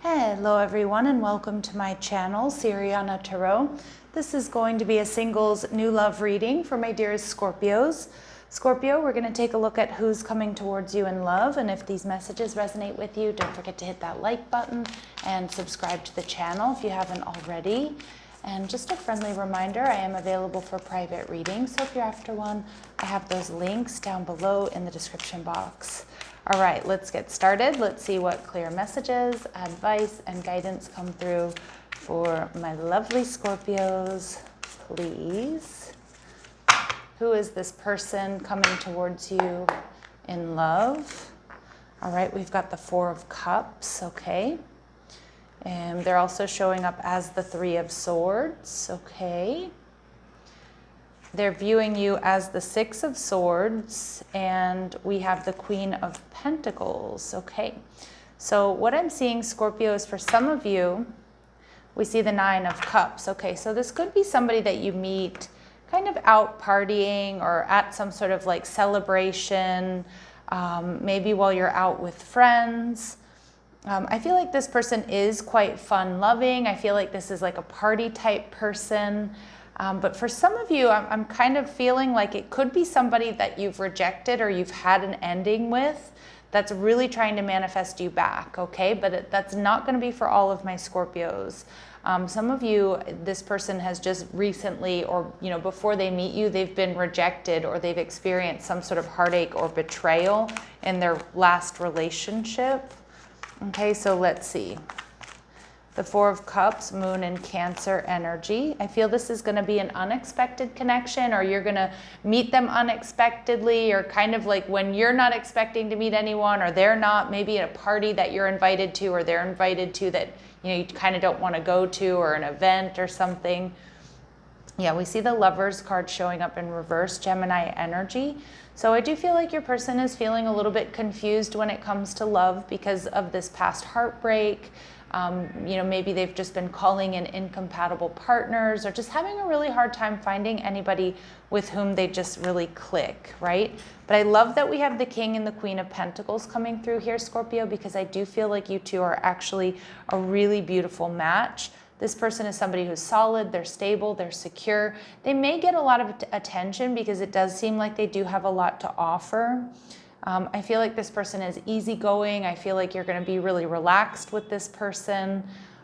Hello everyone and welcome to my channel, Siriana Tarot. This is going to be a singles new love reading for my dearest Scorpios. Scorpio, we're going to take a look at who's coming towards you in love, and if these messages resonate with you, don't forget to hit that like button and subscribe to the channel if you haven't already. And just a friendly reminder, I am available for private readings, so if you're after one, I have those links down below in the description box. All right, let's get started. Let's see what clear messages, advice, and guidance come through for my lovely Scorpios, please. Who is this person coming towards you in love? All right, we've got the Four of Cups, okay. And they're also showing up as the Three of Swords, okay. They're viewing you as the Six of Swords, and we have the Queen of Pentacles, okay. So what I'm seeing, Scorpio, is for some of you, we see the Nine of Cups, okay. So this could be somebody that you meet kind of out partying or at some sort of like celebration, maybe while you're out with friends. I feel like this person is quite fun-loving. I feel like this is like a party type person. But for some of you, I'm kind of feeling like it could be somebody that you've rejected or you've had an ending with that's really trying to manifest you back, okay? But that's not going to be for all of my Scorpios. Some of you, this person has just recently, or before they meet you, they've been rejected or they've experienced some sort of heartache or betrayal in their last relationship. Okay, so let's see. The Four of Cups, Moon and Cancer energy. I feel this is going to be an unexpected connection, or you're going to meet them unexpectedly, or kind of like when you're not expecting to meet anyone, or they're not, maybe at a party that you're invited to, or they're invited to that you kind of don't want to go to, or an event or something. Yeah, we see the Lovers card showing up in reverse, Gemini energy. So I do feel like your person is feeling a little bit confused when it comes to love because of this past heartbreak. Maybe they've just been calling in incompatible partners, or just having a really hard time finding anybody with whom they just really click, right? But I love that we have the King and the Queen of Pentacles coming through here, Scorpio, because I do feel like you two are actually a really beautiful match. This person is somebody who's solid, they're stable, they're secure. They may get a lot of attention because it does seem like they do have a lot to offer. I feel like this person is easygoing. I feel like you're going to be really relaxed with this person,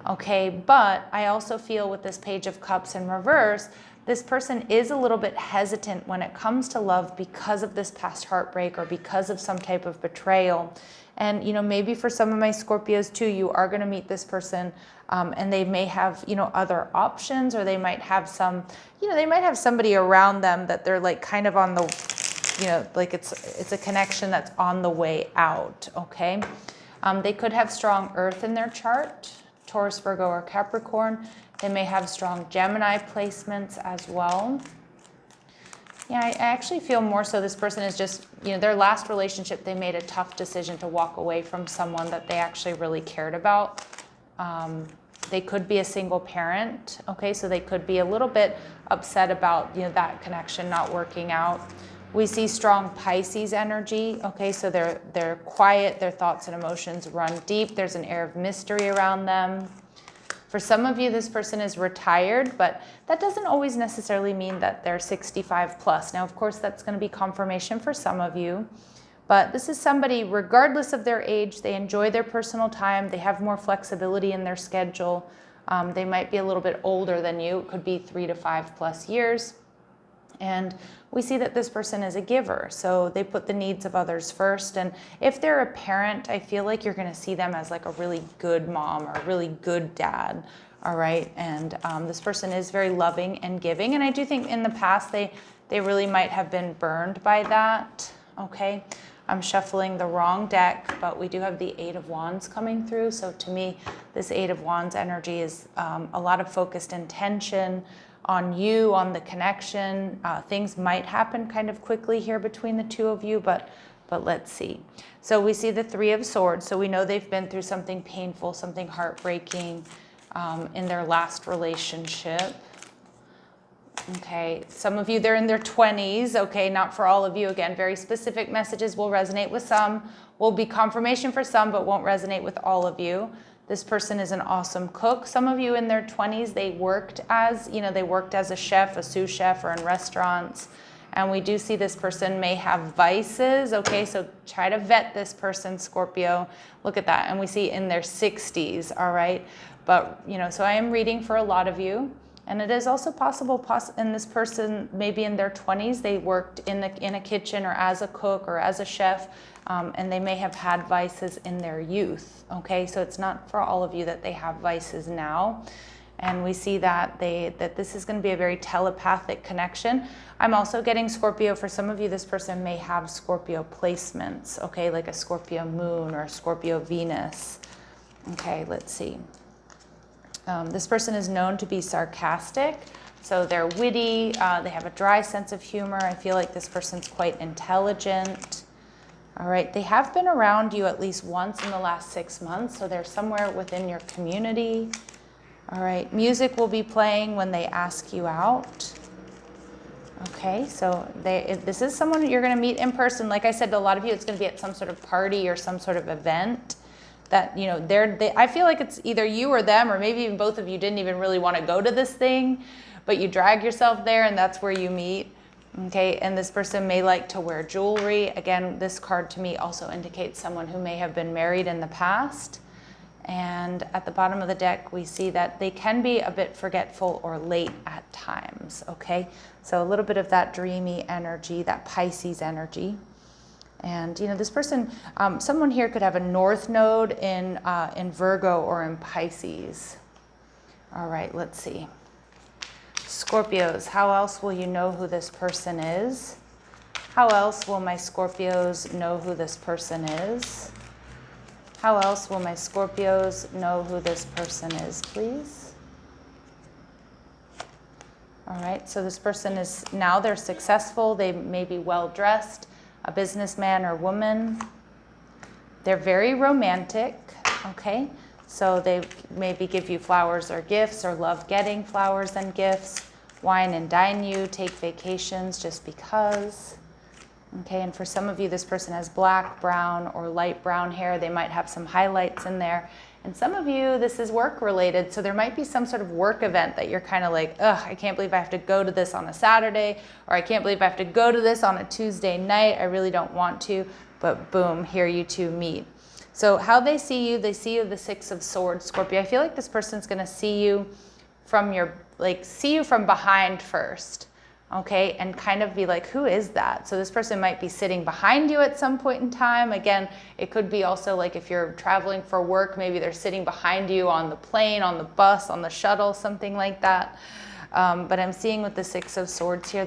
okay? But I also feel with this Page of Cups in reverse, this person is a little bit hesitant when it comes to love because of this past heartbreak or because of some type of betrayal. And, maybe for some of my Scorpios too, you are going to meet this person and they may have, other options, or they might have some, they might have somebody around them that they're like kind of on the, like it's a connection that's on the way out, okay? They could have strong Earth in their chart, Taurus, Virgo, or Capricorn. They may have strong Gemini placements as well. Yeah, I actually feel more so this person is just, their last relationship, they made a tough decision to walk away from someone that they actually really cared about. They could be a single parent, okay? So they could be a little bit upset about, that connection not working out. We see strong Pisces energy, okay? So they're quiet, their thoughts and emotions run deep. There's an air of mystery around them. For some of you, this person is retired, but that doesn't always necessarily mean that they're 65 plus. Now, of course, that's going to be confirmation for some of you, but this is somebody, regardless of their age, they enjoy their personal time. They have more flexibility in their schedule. They might be a little bit older than you. It could be 3 to 5 plus years. And we see that this person is a giver, so they put the needs of others first. And if they're a parent, I feel like you're going to see them as like a really good mom or a really good dad, all right? And this person is very loving and giving, and I do think in the past they really might have been burned by that, okay? I'm shuffling the wrong deck, but we do have the Eight of Wands coming through, so to me, this Eight of Wands energy is a lot of focused intention on you, on the connection. Things might happen kind of quickly here between the two of you, but let's see. So we see the Three of Swords. So we know they've been through something painful, something heartbreaking in their last relationship. Okay, some of you, they're in their 20s. Okay, not for all of you. Again, very specific messages will resonate with some, will be confirmation for some, but won't resonate with all of you. This person is an awesome cook. Some of you in their 20s, they worked as, they worked as a chef, a sous chef, or in restaurants. And we do see this person may have vices. Okay, so try to vet this person, Scorpio. Look at that. And we see in their 60s, all right? But, so I am reading for a lot of you. And it is also possible, and this person, maybe in their 20s, they worked in a kitchen or as a cook or as a chef, and they may have had vices in their youth, okay? So it's not for all of you that they have vices now. And we see that this is going to be a very telepathic connection. I'm also getting Scorpio. For some of you, this person may have Scorpio placements, okay? Like a Scorpio moon or a Scorpio Venus. Okay, let's see. This person is known to be sarcastic, so they're witty, they have a dry sense of humor. I feel like this person's quite intelligent. All right, they have been around you at least once in the last 6 months, so they're somewhere within your community. All right, music will be playing when they ask you out. Okay, so this is someone you're going to meet in person. Like I said, a lot of you, it's going to be at some sort of party or some sort of event. That, I feel like it's either you or them, or maybe even both of you didn't even really want to go to this thing, but you drag yourself there and that's where you meet. Okay, and this person may like to wear jewelry. Again, this card to me also indicates someone who may have been married in the past. And at the bottom of the deck, we see that they can be a bit forgetful or late at times. Okay, so a little bit of that dreamy energy, that Pisces energy. And, this person, someone here could have a north node in Virgo or in Pisces. All right, let's see. Scorpios, how else will you know who this person is? How else will my Scorpios know who this person is? How else will my Scorpios know who this person is, please? All right, so this person is, now they're successful. They may be well-dressed. A businessman or woman. They're very romantic, okay? So they maybe give you flowers or gifts, or love getting flowers and gifts, wine and dine you, take vacations just because. Okay, and for some of you, this person has black, brown, or light brown hair. They might have some highlights in there. And some of you, this is work related. So there might be some sort of work event that you're kind of like, ugh, I can't believe I have to go to this on a Saturday, or I can't believe I have to go to this on a Tuesday night. I really don't want to, but boom, here you two meet. So how they see you the Six of Swords, Scorpio. I feel like this person's going to see you from from behind first. Okay, and kind of be like, who is that? So this person might be sitting behind you at some point in time. Again, it could be also like if you're traveling for work, maybe they're sitting behind you on the plane, on the bus, on the shuttle, something like that. But I'm seeing with the Six of Swords here,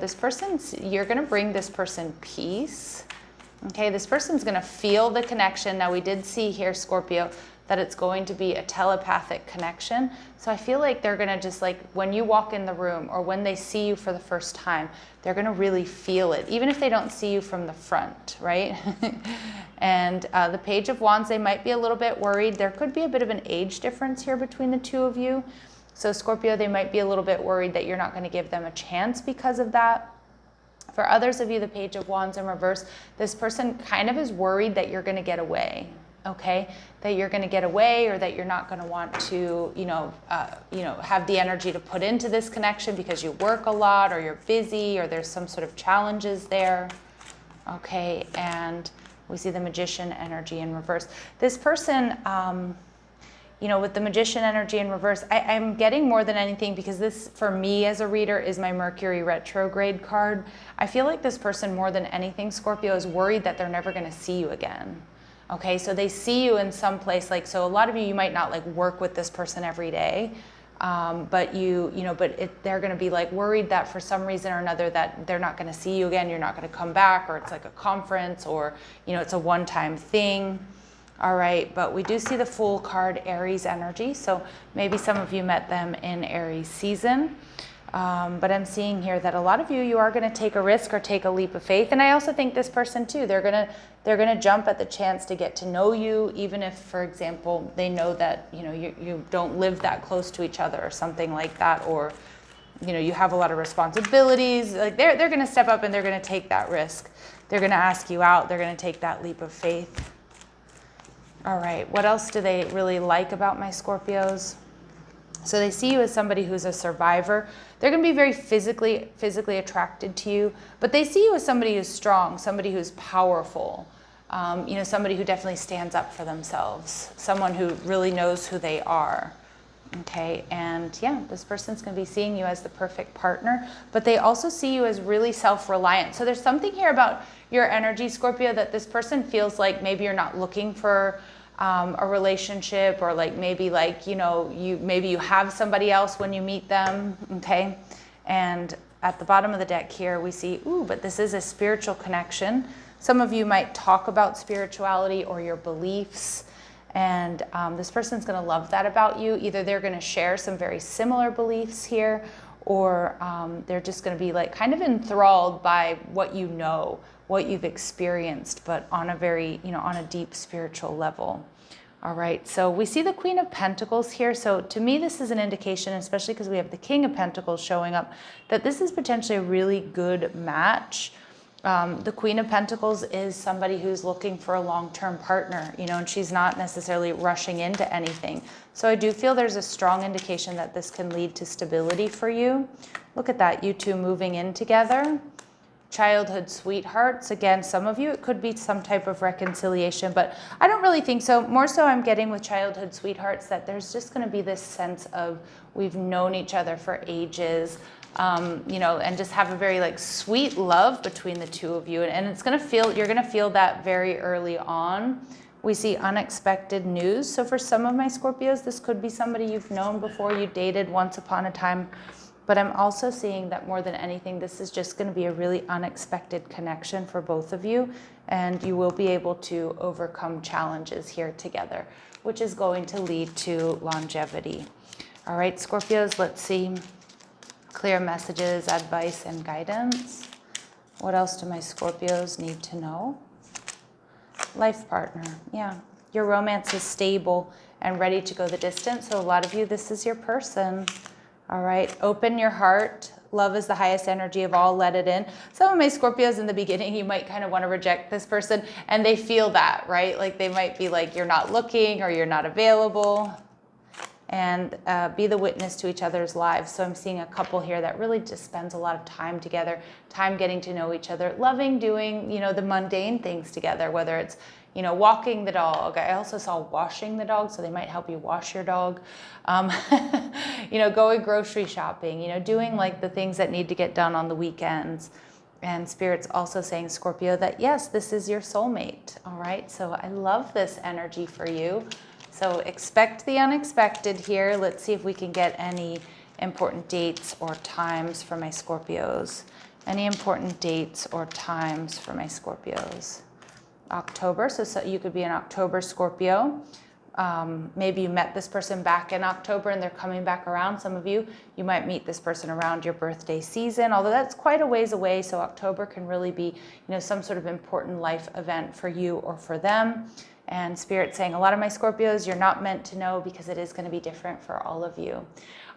you're going to bring this person peace. Okay, this person's going to feel the connection. Now we did see here, Scorpio, that it's going to be a telepathic connection. So I feel like they're going to just like, when you walk in the room or when they see you for the first time, they're going to really feel it, even if they don't see you from the front, right? And the Page of Wands, they might be a little bit worried. There could be a bit of an age difference here between the two of you. So Scorpio, they might be a little bit worried that you're not going to give them a chance because of that. For others of you, the Page of Wands in reverse, this person kind of is worried that you're going to get away. Okay, that you're going to get away, or that you're not going to want to, have the energy to put into this connection because you work a lot, or you're busy, or there's some sort of challenges there. Okay, and we see the Magician energy in reverse. This person, with the Magician energy in reverse, I'm getting more than anything, because this, for me as a reader, is my Mercury retrograde card. I feel like this person, more than anything, Scorpio, is worried that they're never going to see you again. Okay, so they see you in some place, so a lot of you might not work with this person every day, but they're going to be worried that for some reason or another that they're not going to see you again, you're not going to come back, or it's like a conference, or it's a one-time thing. All right, but we do see the Fool card, Aries energy, so maybe some of you met them in Aries season. But I'm seeing here that a lot of you are going to take a risk or take a leap of faith. And I also think this person too, they're going to jump at the chance to get to know you, even if, for example, they know that, you don't live that close to each other or something like that, or, you have a lot of responsibilities. They're going to step up and they're going to take that risk. They're going to ask you out. They're going to take that leap of faith. All right, what else do they really like about my Scorpios? So they see you as somebody who's a survivor. They're going to be very physically attracted to you, but they see you as somebody who's strong, somebody who's powerful, you know, somebody who definitely stands up for themselves, someone who really knows who they are. Okay, and yeah, this person's going to be seeing you as the perfect partner, but they also see you as really self-reliant. So there's something here about your energy, Scorpio, that this person feels like maybe you're not looking for a relationship, or like maybe like, you know, maybe you have somebody else when you meet them. Okay, and at the bottom of the deck here we see, ooh, but this is a spiritual connection. Some of you might talk about spirituality or your beliefs, and this person's going to love that about you. Either they're going to share some very similar beliefs here, or they're just going to be like kind of enthralled by what you know, what you've experienced, but on a very, you know, on a deep spiritual level. All right, so we see the Queen of Pentacles here. So to me, this is an indication, especially because we have the King of Pentacles showing up, that this is potentially a really good match. The Queen of Pentacles is somebody who's looking for a long-term partner, you know, and she's not necessarily rushing into anything. So I do feel there's a strong indication that this can lead to stability for you. Look at that, you two moving in together. Childhood sweethearts. Again, some of you, it could be some type of reconciliation, but I don't really think so. More so I'm getting with childhood sweethearts that there's just going to be this sense of we've known each other for ages. You know, and just have a very like sweet love between the two of you. And it's going to feel, you're going to feel that very early on. We see unexpected news. So for some of my Scorpios, this could be somebody you've known before, you dated once upon a time. But I'm also seeing that more than anything, this is just going to be a really unexpected connection for both of you. And you will be able to overcome challenges here together, which is going to lead to longevity. All right, Scorpios, let's see. Clear messages, advice, and guidance. What else do my Scorpios need to know? Life partner. Yeah, your romance is stable and ready to go the distance. So a lot of you, this is your person. All right, open your heart. Love is the highest energy of all. Let it in. Some of my Scorpios in the beginning, you might kind of want to reject this person, and they feel that, right? Like they might be like, you're not looking or you're not available. And be the witness to each other's lives. So I'm seeing a couple here that really just spends a lot of time together, time getting to know each other, loving doing, you know, the mundane things together, whether it's, you know, walking the dog. I also saw washing the dog, so they might help you wash your dog. You know, going grocery shopping, you know, doing like the things that need to get done on the weekends. And Spirit's also saying, Scorpio, that yes, this is your soulmate. All right, so I love this energy for you. So expect the unexpected here. Let's see if we can get any important dates or times for my Scorpios. Any important dates or times for my Scorpios? October, so you could be an October Scorpio. Maybe you met this person back in October and they're coming back around. Some of you, you might meet this person around your birthday season, although that's quite a ways away. So October can really be, you know, some sort of important life event for you or for them. And Spirit saying, a lot of my Scorpios, you're not meant to know because it is going to be different for all of you.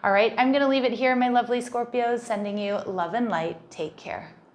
All right, I'm going to leave it here, my lovely Scorpios, sending you love and light. Take care.